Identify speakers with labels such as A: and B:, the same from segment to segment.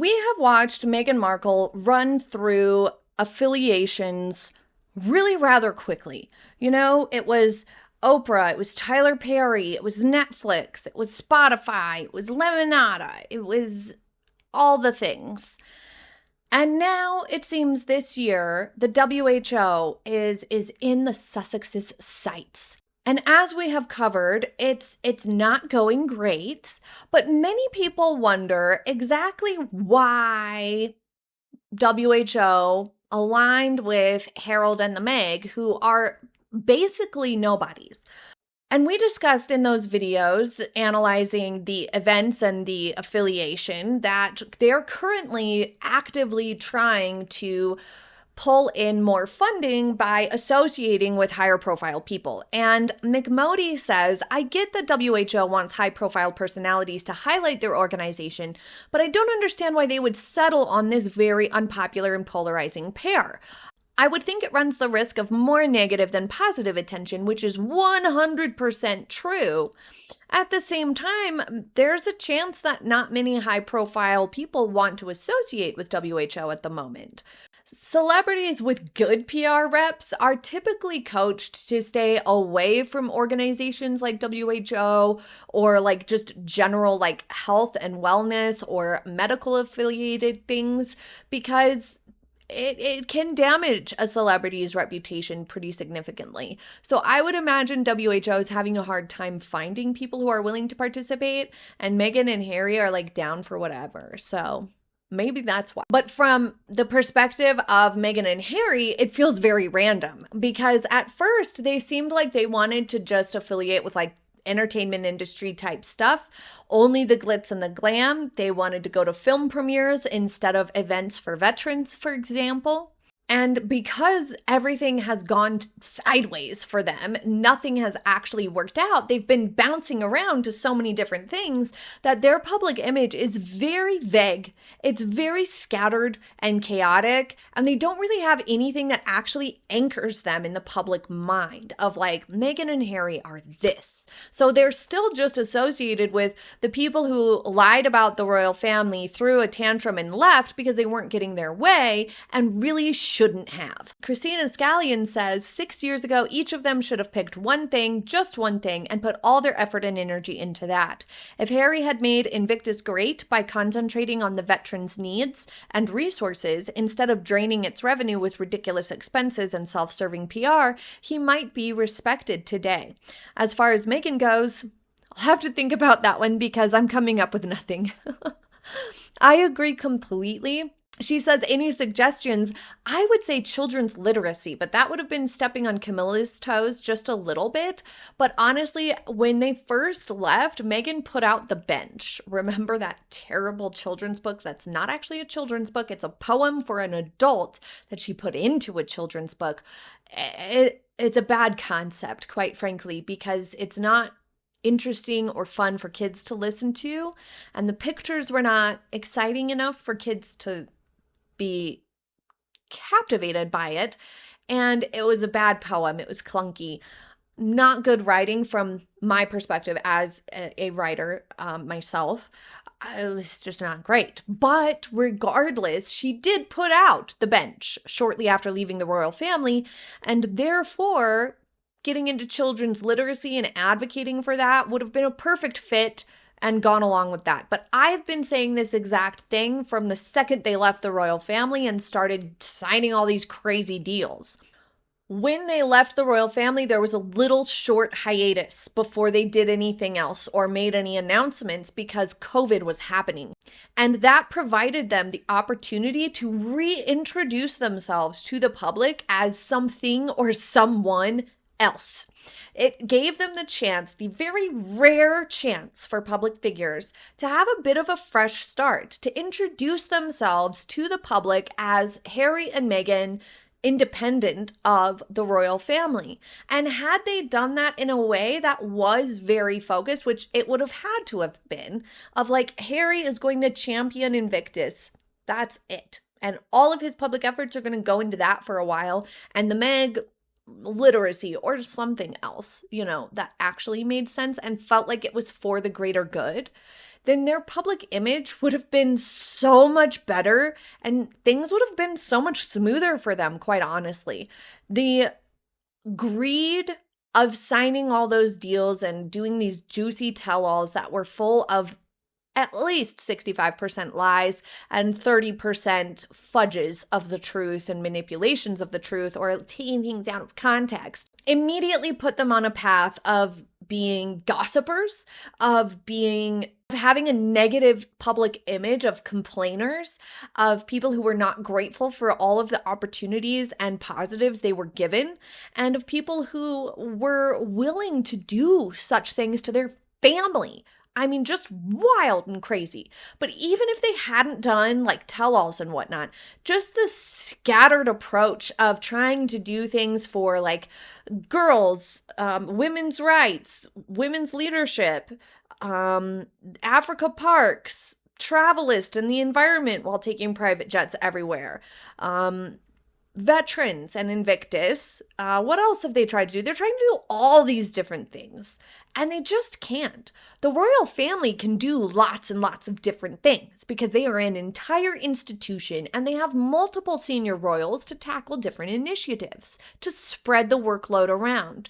A: We have watched Meghan Markle run through affiliations really rather quickly. It was Oprah, it was Tyler Perry, it was Netflix, it was Spotify, it was Lemonada, it was all the things. And now it seems this year the WHO is in the Sussexes sights. And as we have covered, it's not going great, but many people wonder exactly why WHO aligned with Harold and the Meg, who are basically nobodies. And we discussed in those videos analyzing the events and the affiliation that they're currently actively trying to pull in more funding by associating with higher profile people. And McMody says, I get that WHO wants high profile personalities to highlight their organization, but I don't understand why they would settle on this very unpopular and polarizing pair. I would think it runs the risk of more negative than positive attention, which is 100% true. At the same time, there's a chance that not many high-profile people want to associate with WHO at the moment. Celebrities with good PR reps are typically coached to stay away from organizations like WHO or just general health and wellness or medical affiliated things because it can damage a celebrity's reputation pretty significantly. So I would imagine WHO is having a hard time finding people who are willing to participate, and Meghan and Harry are down for whatever. So maybe that's why. But from the perspective of Meghan and Harry, it feels very random because at first they seemed like they wanted to just affiliate with entertainment industry type stuff, only the glitz and the glam. They wanted to go to film premieres instead of events for veterans, for example. And because everything has gone sideways for them, nothing has actually worked out. They've been bouncing around to so many different things that their public image is very vague. It's very scattered and chaotic, and they don't really have anything that actually anchors them in the public mind of Meghan and Harry are this. So they're still just associated with the people who lied about the royal family, threw a tantrum and left because they weren't getting their way and really shouldn't have. Christina Scallion says 6 years ago, each of them should have picked one thing, just one thing, and put all their effort and energy into that. If Harry had made Invictus great by concentrating on the veterans' needs and resources instead of draining its revenue with ridiculous expenses and self-serving PR, he might be respected today. As far as Meghan goes, I'll have to think about that one because I'm coming up with nothing. I agree completely. She says, any suggestions? I would say children's literacy, but that would have been stepping on Camilla's toes just a little bit. But honestly, when they first left, Meghan put out The Bench. Remember that terrible children's book that's not actually a children's book? It's a poem for an adult that she put into a children's book. It's a bad concept, quite frankly, because it's not interesting or fun for kids to listen to. And the pictures were not exciting enough for kids to be captivated by it, and it was a bad poem. It was clunky, not good writing from my perspective as a writer myself. It was just not great. But regardless, she did put out The Bench shortly after leaving the royal family, and therefore getting into children's literacy and advocating for that would have been a perfect fit and gone along with that. But I've been saying this exact thing from the second they left the royal family and started signing all these crazy deals. When they left the royal family, there was a little short hiatus before they did anything else or made any announcements because COVID was happening. And that provided them the opportunity to reintroduce themselves to the public as something or someone else. It gave them the chance, the very rare chance for public figures, to have a bit of a fresh start, to introduce themselves to the public as Harry and Meghan, independent of the royal family. And had they done that in a way that was very focused, which it would have had to have been, of Harry is going to champion Invictus, that's it. And all of his public efforts are going to go into that for a while. And the Meg literacy or something else, that actually made sense and felt like it was for the greater good. then their public image would have been so much better and things would have been so much smoother for them, quite honestly. The greed of signing all those deals and doing these juicy tell-alls that were full of at least 65% lies and 30% fudges of the truth and manipulations of the truth or taking things out of context, immediately put them on a path of being gossipers, of having a negative public image of complainers, of people who were not grateful for all of the opportunities and positives they were given, and of people who were willing to do such things to their family. I mean, just wild and crazy. But even if they hadn't done like tell-alls and whatnot, just the scattered approach of trying to do things for like girls, women's rights, women's leadership, Africa parks, Travelist and the environment while taking private jets everywhere, veterans and Invictus. What else have they tried to do? They're trying to do all these different things, and they just can't. The royal family can do lots and lots of different things because they are an entire institution and they have multiple senior royals to tackle different initiatives to spread the workload around.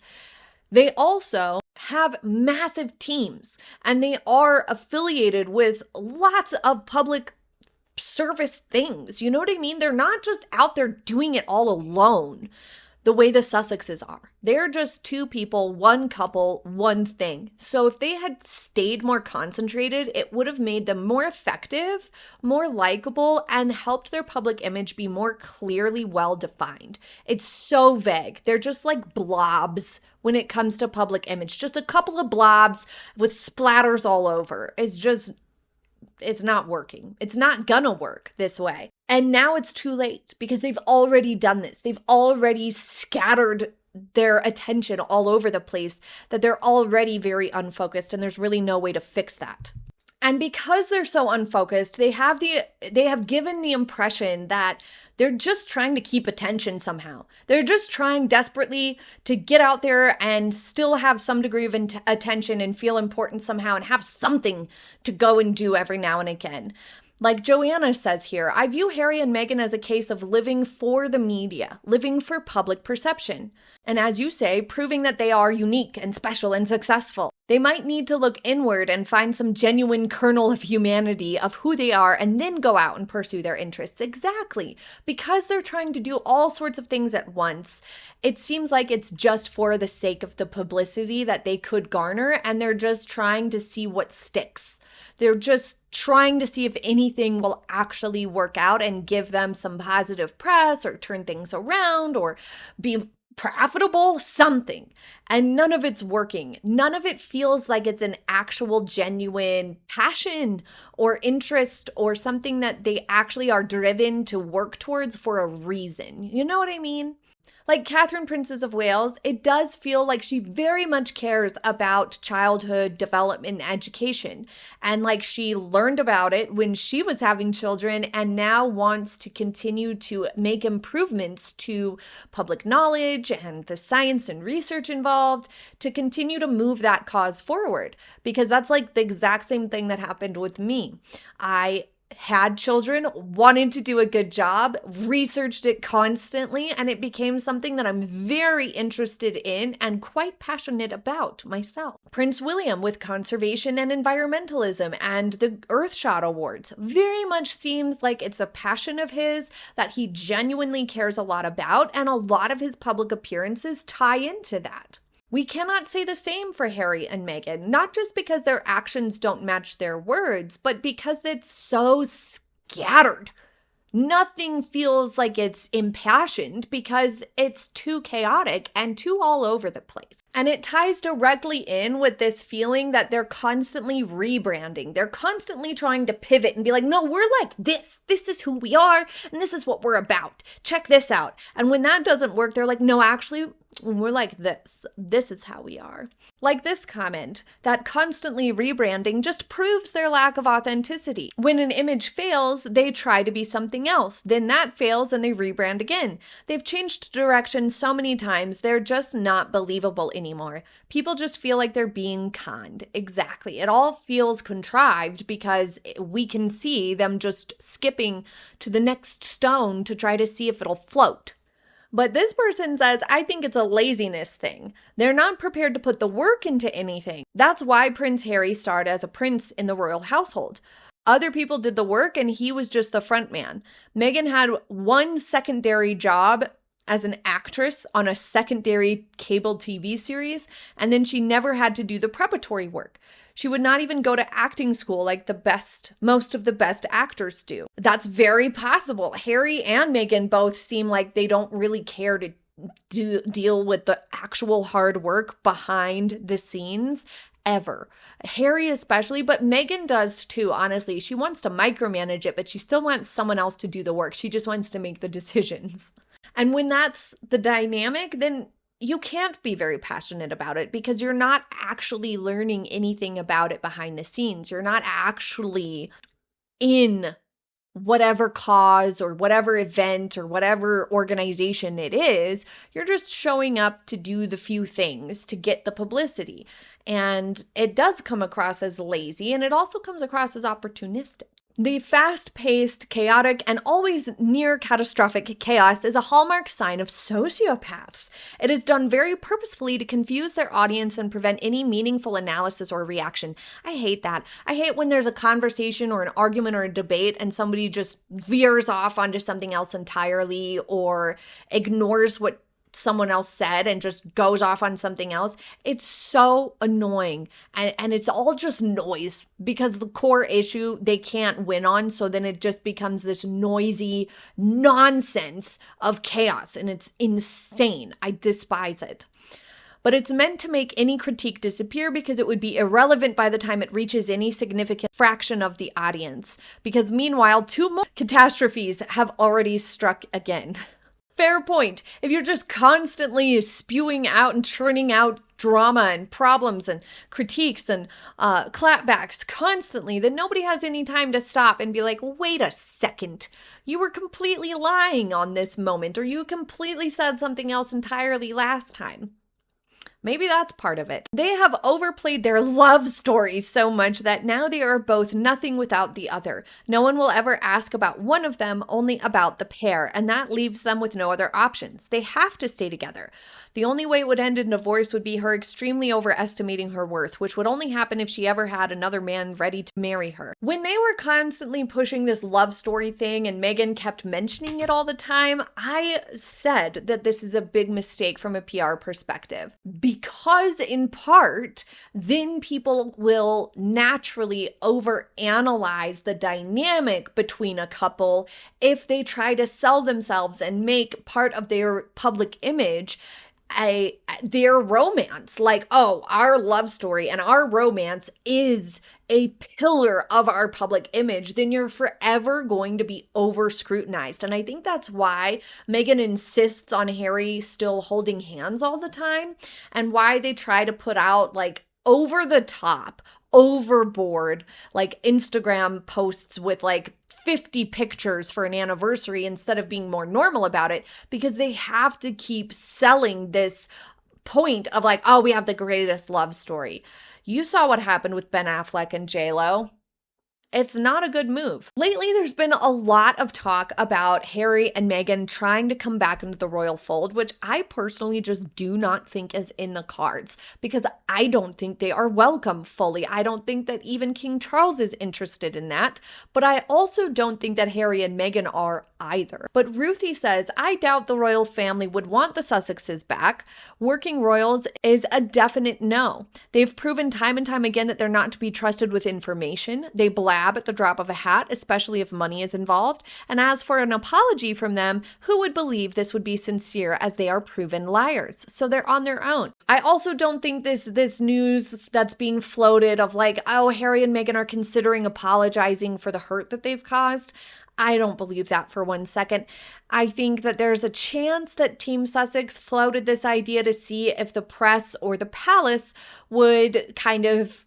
A: They also have massive teams and they are affiliated with lots of public service things. You know what I mean? They're not just out there doing it all alone the way the Sussexes are. They're just two people, one couple, one thing. So if they had stayed more concentrated, it would have made them more effective, more likable, and helped their public image be more clearly well defined. It's so vague. They're just like blobs when it comes to public image. Just a couple of blobs with splatters all over. It's not working. It's not gonna work this way. And now it's too late because they've already done this. They've already scattered their attention all over the place, that they're already very unfocused, and there's really no way to fix that. And because they're so unfocused, they have given the impression that they're just trying to keep attention somehow. They're just trying desperately to get out there and still have some degree of attention and feel important somehow and have something to go and do every now and again. Like Joanna says here, I view Harry and Meghan as a case of living for the media, living for public perception. And as you say, proving that they are unique and special and successful. They might need to look inward and find some genuine kernel of humanity of who they are and then go out and pursue their interests. Exactly. Because they're trying to do all sorts of things at once, it seems like it's just for the sake of the publicity that they could garner, and they're just trying to see what sticks. They're just trying to see if anything will actually work out and give them some positive press or turn things around or be profitable, something. And none of it's working. None of it feels like it's an actual genuine passion or interest or something that they actually are driven to work towards for a reason. You know what I mean? Like Catherine, Princess of Wales, it does feel like she very much cares about childhood development and education. And like she learned about it when she was having children and now wants to continue to make improvements to public knowledge and the science and research involved to continue to move that cause forward. Because that's like the exact same thing that happened with me. I had children, wanted to do a good job, researched it constantly, and it became something that I'm very interested in and quite passionate about myself. Prince William with conservation and environmentalism and the Earthshot Awards very much seems like it's a passion of his that he genuinely cares a lot about, and a lot of his public appearances tie into that. We cannot say the same for Harry and Meghan, not just because their actions don't match their words, but because it's so scattered. Nothing feels like it's impassioned because it's too chaotic and too all over the place. And it ties directly in with this feeling that they're constantly rebranding. They're constantly trying to pivot and be like, no, we're like this. This is who we are, and this is what we're about. Check this out. And when that doesn't work, they're like, no, actually, we're like this. This is how we are. Like this comment, that constantly rebranding just proves their lack of authenticity. When an image fails, they try to be something else. Then that fails and they rebrand again. They've changed direction so many times, they're just not believable anymore. People just feel like they're being conned. Exactly. It all feels contrived because we can see them just skipping to the next stone to try to see if it'll float. But this person says, I think it's a laziness thing. They're not prepared to put the work into anything. That's why Prince Harry starred as a prince in the royal household. Other people did the work and he was just the front man. Meghan had one secondary job as an actress on a secondary cable TV series, and then she never had to do the preparatory work. She would not even go to acting school like most of the best actors do. That's very possible. Harry and Meghan both seem like they don't really care to deal with the actual hard work behind the scenes ever. Harry especially, but Meghan does too, honestly. She wants to micromanage it, but she still wants someone else to do the work. She just wants to make the decisions. And when that's the dynamic, then you can't be very passionate about it because you're not actually learning anything about it behind the scenes. You're not actually in whatever cause or whatever event or whatever organization it is. You're just showing up to do the few things to get the publicity. And it does come across as lazy, and it also comes across as opportunistic. The fast-paced, chaotic, and always near catastrophic chaos is a hallmark sign of sociopaths. It is done very purposefully to confuse their audience and prevent any meaningful analysis or reaction. I hate that. I hate when there's a conversation or an argument or a debate and somebody just veers off onto something else entirely or ignores what someone else said and just goes off on something else. It's so annoying. And it's all just noise because the core issue they can't win on. So then it just becomes this noisy nonsense of chaos. And it's insane. I despise it. But it's meant to make any critique disappear because it would be irrelevant by the time it reaches any significant fraction of the audience. Because meanwhile, 2 more catastrophes have already struck again. Fair point. If you're just constantly spewing out and churning out drama and problems and critiques and clapbacks constantly, then nobody has any time to stop and be like, wait a second, you were completely lying on this moment, or you completely said something else entirely last time. Maybe that's part of it. They have overplayed their love stories so much that now they are both nothing without the other. No one will ever ask about one of them, only about the pair, and that leaves them with no other options. They have to stay together. The only way it would end in divorce would be her extremely overestimating her worth, which would only happen if she ever had another man ready to marry her. When they were constantly pushing this love story thing and Meghan kept mentioning it all the time, I said that this is a big mistake from a PR perspective. Because in part, then people will naturally overanalyze the dynamic between a couple if they try to sell themselves and make part of their public image their romance. Like, oh, our love story and our romance is a pillar of our public image, then you're forever going to be over scrutinized. And I think that's why Meghan insists on Harry still holding hands all the time, and why they try to put out like over the top, overboard, like Instagram posts with like 50 pictures for an anniversary instead of being more normal about it, because they have to keep selling this point of like, oh, we have the greatest love story. You saw what happened with Ben Affleck and J-Lo. It's not a good move. Lately, there's been a lot of talk about Harry and Meghan trying to come back into the royal fold, which I personally just do not think is in the cards because I don't think they are welcome fully. I don't think that even King Charles is interested in that, but I also don't think that Harry and Meghan are either. But Ruthie says, I doubt the royal family would want the Sussexes back. Working royals is a definite no. They've proven time and time again that they're not to be trusted with information. They blab at the drop of a hat, especially if money is involved. And as for an apology from them, who would believe this would be sincere, as they are proven liars? So they're on their own. I also don't think this news that's being floated of like, oh, Harry and Meghan are considering apologizing for the hurt that they've caused. I don't believe that for 1 second. I think that there's a chance that Team Sussex floated this idea to see if the press or the palace would kind of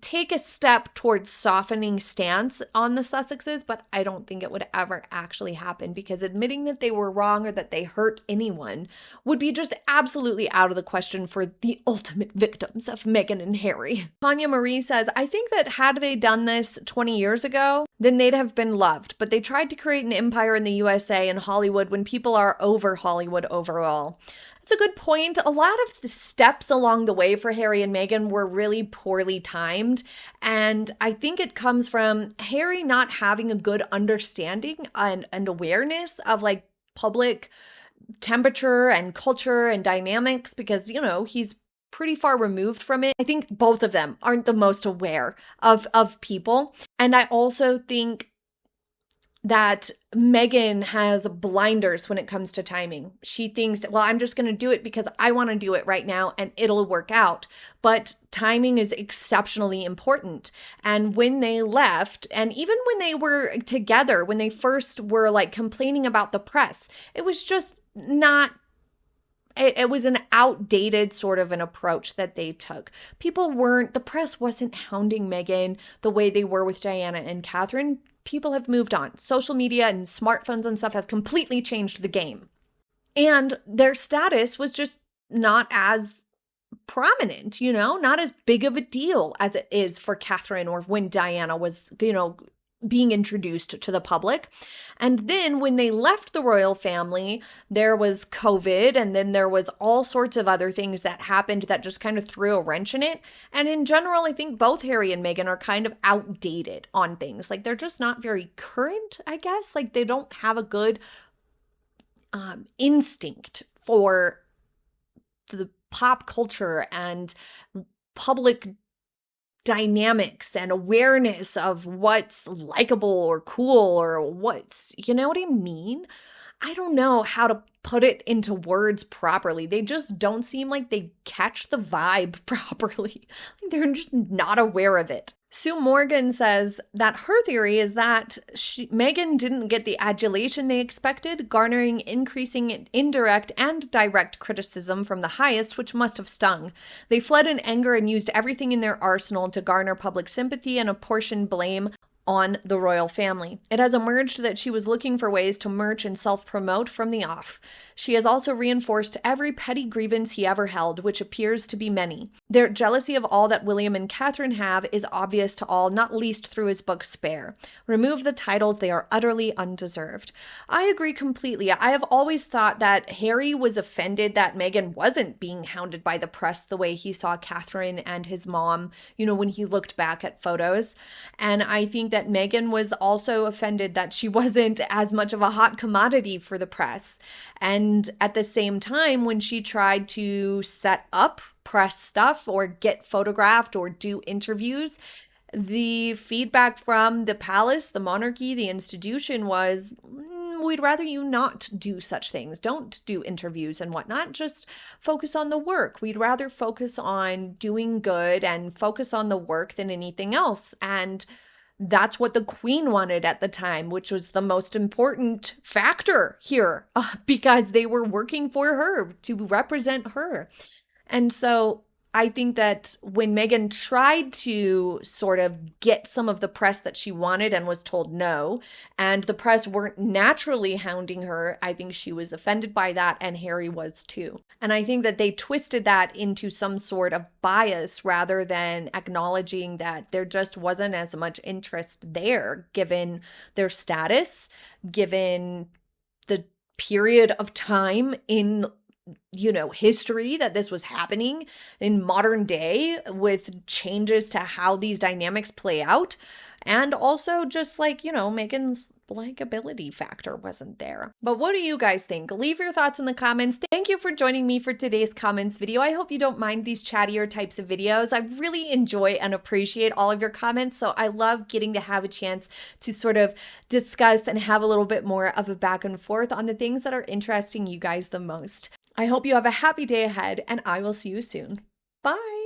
A: take a step towards softening stance on the Sussexes, but I don't think it would ever actually happen, because admitting that they were wrong or that they hurt anyone would be just absolutely out of the question for the ultimate victims of Meghan and Harry. Tanya Marie says, I think that had they done this 20 years ago, then they'd have been loved, but they tried to create an empire in the USA and Hollywood when people are over Hollywood overall. That's a good point. A lot of the steps along the way for Harry and Meghan were really poorly timed. And I think it comes from Harry not having a good understanding and awareness of like public temperature and culture and dynamics, because, you know, he's pretty far removed from it. I think both of them aren't the most aware of people. And I also think that Meghan has blinders when it comes to timing. She thinks that, well, I'm just going to do it because I want to do it right now and it'll work out. But timing is exceptionally important. And when they left, and even when they were together, when they first were like complaining about the press, it was just not, it was an outdated sort of an approach that they took. The press wasn't hounding Meghan the way they were with Diana and Catherine. People have moved on. Social media and smartphones and stuff have completely changed the game. And their status was just not as prominent, you know, not as big of a deal as it is for Catherine or when Diana was, you know, being introduced to the public. And then when they left the royal family, there was COVID, and then there was all sorts of other things that happened that just kind of threw a wrench in it. And in general, I think both Harry and Meghan are kind of outdated on things. Like, they're just not very current, I guess. Like, they don't have a good instinct for the pop culture and public dynamics and awareness of what's likable or cool or what's, you know what I mean? I don't know how to put it into words properly. They just don't seem like they catch the vibe properly. They're just not aware of it. Sue Morgan says that her theory is that Meghan didn't get the adulation they expected, garnering increasing indirect and direct criticism from the highest, which must have stung. They fled in anger and used everything in their arsenal to garner public sympathy and apportion blame on the royal family. It has emerged that she was looking for ways to merch and self-promote from the off. She has also reinforced every petty grievance he ever held, which appears to be many. Their jealousy of all that William and Catherine have is obvious to all, not least through his book Spare. Remove the titles, they are utterly undeserved. I agree completely. I have always thought that Harry was offended that Meghan wasn't being hounded by the press the way he saw Catherine and his mom, you know, when he looked back at photos. And I think that Meghan was also offended that she wasn't as much of a hot commodity for the press. And at the same time, when she tried to set up press stuff or get photographed or do interviews, the feedback from the palace, the monarchy, the institution was, we'd rather you not do such things. Don't do interviews and whatnot. Just focus on the work. We'd rather focus on doing good and focus on the work than anything else. And that's what the Queen wanted at the time, which was the most important factor here, because they were working for her to represent her. And so I think that when Meghan tried to sort of get some of the press that she wanted and was told no, and the press weren't naturally hounding her, I think she was offended by that, and Harry was too. And I think that they twisted that into some sort of bias rather than acknowledging that there just wasn't as much interest there, given their status, given the period of time in, you know, history that this was happening in modern day, with changes to how these dynamics play out. And also just like, you know, Meghan's likability factor wasn't there. But what do you guys think? Leave your thoughts in the comments. Thank you for joining me for today's comments video. I hope you don't mind these chattier types of videos. I really enjoy and appreciate all of your comments. So I love getting to have a chance to sort of discuss and have a little bit more of a back and forth on the things that are interesting you guys the most. I hope you have a happy day ahead, and I will see you soon. Bye.